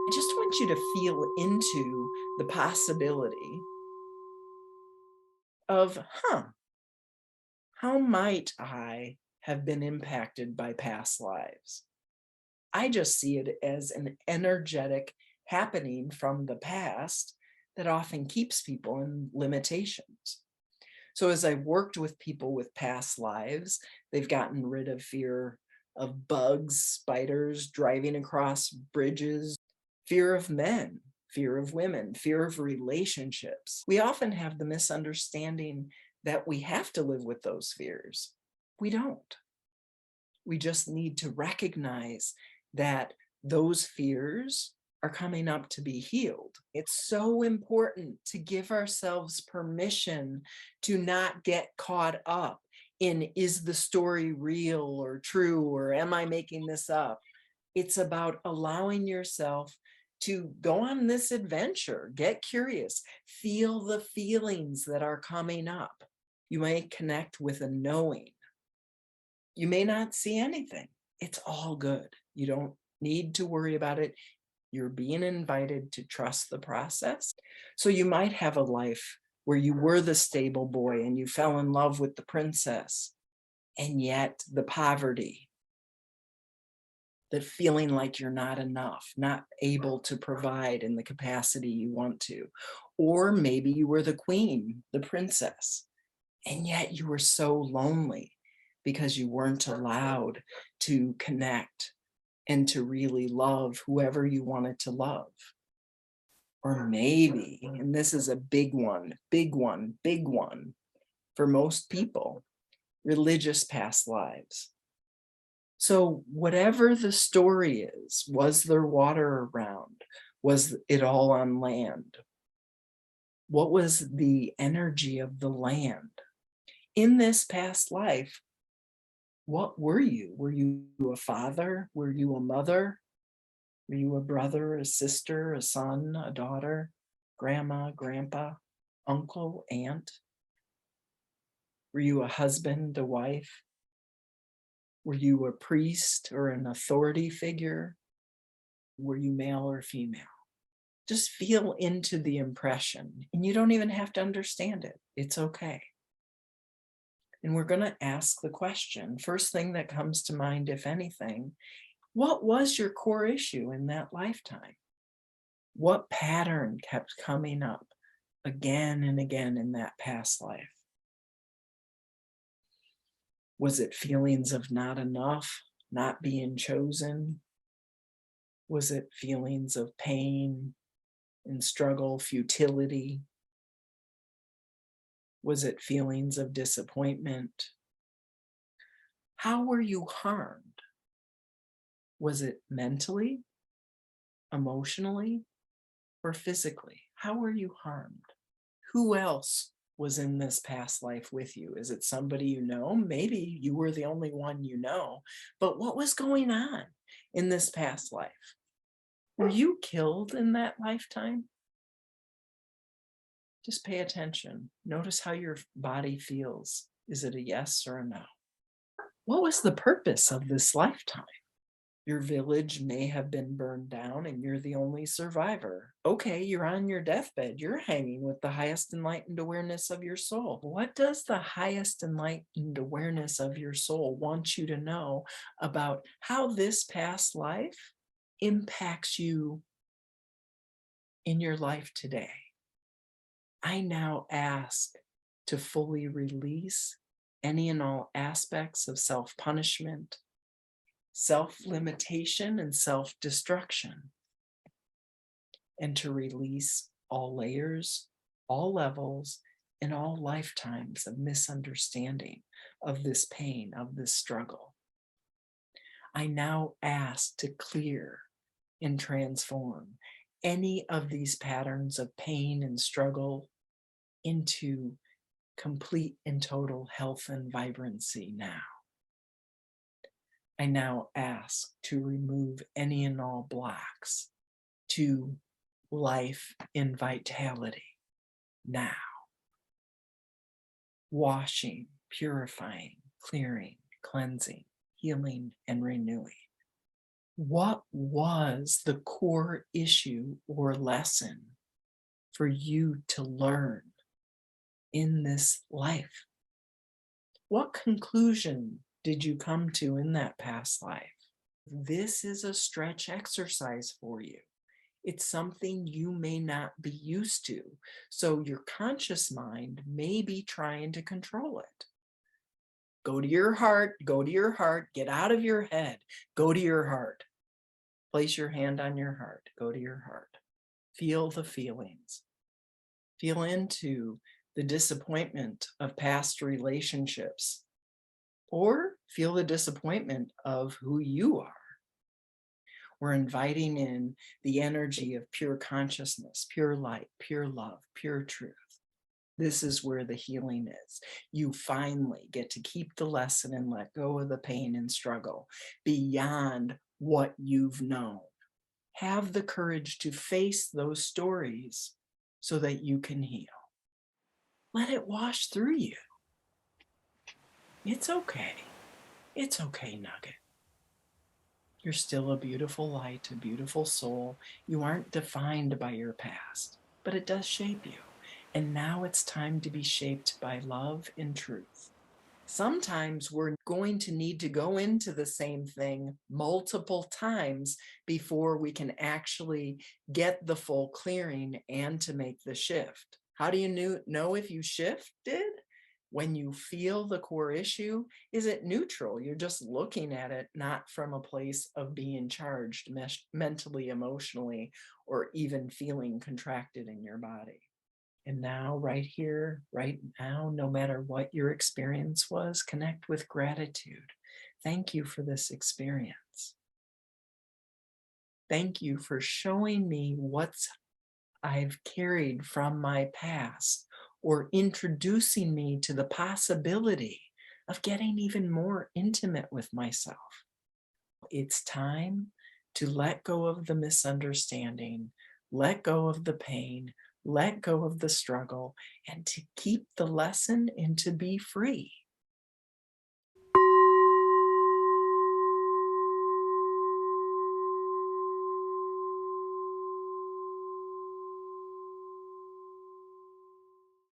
I just want you to feel into the possibility of, how might I have been impacted by past lives? I just see it as an energetic happening from the past that often keeps people in limitations. So as I've worked with people with past lives, they've gotten rid of fear of bugs, spiders, driving across bridges, fear of men, fear of women, fear of relationships. We often have the misunderstanding that we have to live with those fears. We don't. We just need to recognize that those fears are coming up to be healed. It's so important to give ourselves permission to not get caught up in, is the story real or true, or am I making this up? It's about allowing yourself to go on this adventure, get curious, feel the feelings that are coming up. You may connect with a knowing. You may not see anything. It's all good. You don't need to worry about it. You're being invited to trust the process. So you might have a life where you were the stable boy and you fell in love with the princess, and yet the poverty, the feeling like you're not enough, not able to provide in the capacity you want to. Or maybe you were the queen, the princess, and yet you were so lonely because you weren't allowed to connect and to really love whoever you wanted to love. Or maybe, and this is a big one, big one, big one for most people, religious past lives. So whatever the story is, was there water around? Was it all on land? What was the energy of the land? In this past life, what were you? Were you a father? Were you a mother? Were you a brother, a sister, a son, a daughter, grandma, grandpa, uncle, aunt? Were you a husband, a wife? Were you a priest or an authority figure? Were you male or female? Just feel into the impression, and you don't even have to understand it. It's okay. And we're going to ask the question, first thing that comes to mind, if anything, what was your core issue in that lifetime? What pattern kept coming up again and again in that past life? Was it feelings of not enough, not being chosen? Was it feelings of pain and struggle, futility? Was it feelings of disappointment? How were you harmed? Was it mentally, emotionally, or physically? How were you harmed? Who else was in this past life with you? Is it somebody you know? Maybe you were the only one you know, but what was going on in this past life? Were you killed in that lifetime? Just pay attention. Notice how your body feels. Is it a yes or a no? What was the purpose of this lifetime? Your village may have been burned down and you're the only survivor. Okay, you're on your deathbed. You're hanging with the highest enlightened awareness of your soul. What does the highest enlightened awareness of your soul want you to know about how this past life impacts you in your life today? I now ask to fully release any and all aspects of self-punishment, self-limitation, and self-destruction, and to release all layers, all levels, and all lifetimes of misunderstanding of this pain, of this struggle. I now ask to clear and transform any of these patterns of pain and struggle into complete and total health and vibrancy now. I now ask to remove any and all blocks to life in vitality now. Washing, purifying, clearing, cleansing, healing, and renewing What was the core issue or lesson for you to learn in this life? What conclusion did you come to in that past life? This is a stretch exercise for you. It's something you may not be used to. So your conscious mind may be trying to control it. Go to your heart, go to your heart, get out of your head, go to your heart. Place your hand on your heart, go to your heart. Feel the feelings. Feel into the disappointment of past relationships, or feel the disappointment of who you are. We're inviting in the energy of pure consciousness, pure light, pure love, pure truth. This is where the healing is. You finally get to keep the lesson and let go of the pain and struggle beyond what you've known. Have the courage to face those stories so that you can heal. Let it wash through you. It's okay. It's okay, Nugget. You're still a beautiful light, a beautiful soul. You aren't defined by your past, but it does shape you. And now it's time to be shaped by love and truth. Sometimes we're going to need to go into the same thing multiple times before we can actually get the full clearing and to make the shift. How do you know if you shifted? When you feel the core issue, is it neutral? You're just looking at it, not from a place of being charged mentally, emotionally, or even feeling contracted in your body. And now, right here, right now, no matter what your experience was, connect with gratitude. Thank you for this experience. Thank you for showing me what I've carried from my past, or introducing me to the possibility of getting even more intimate with myself. It's time to let go of the misunderstanding, let go of the pain, let go of the struggle, and to keep the lesson and to be free.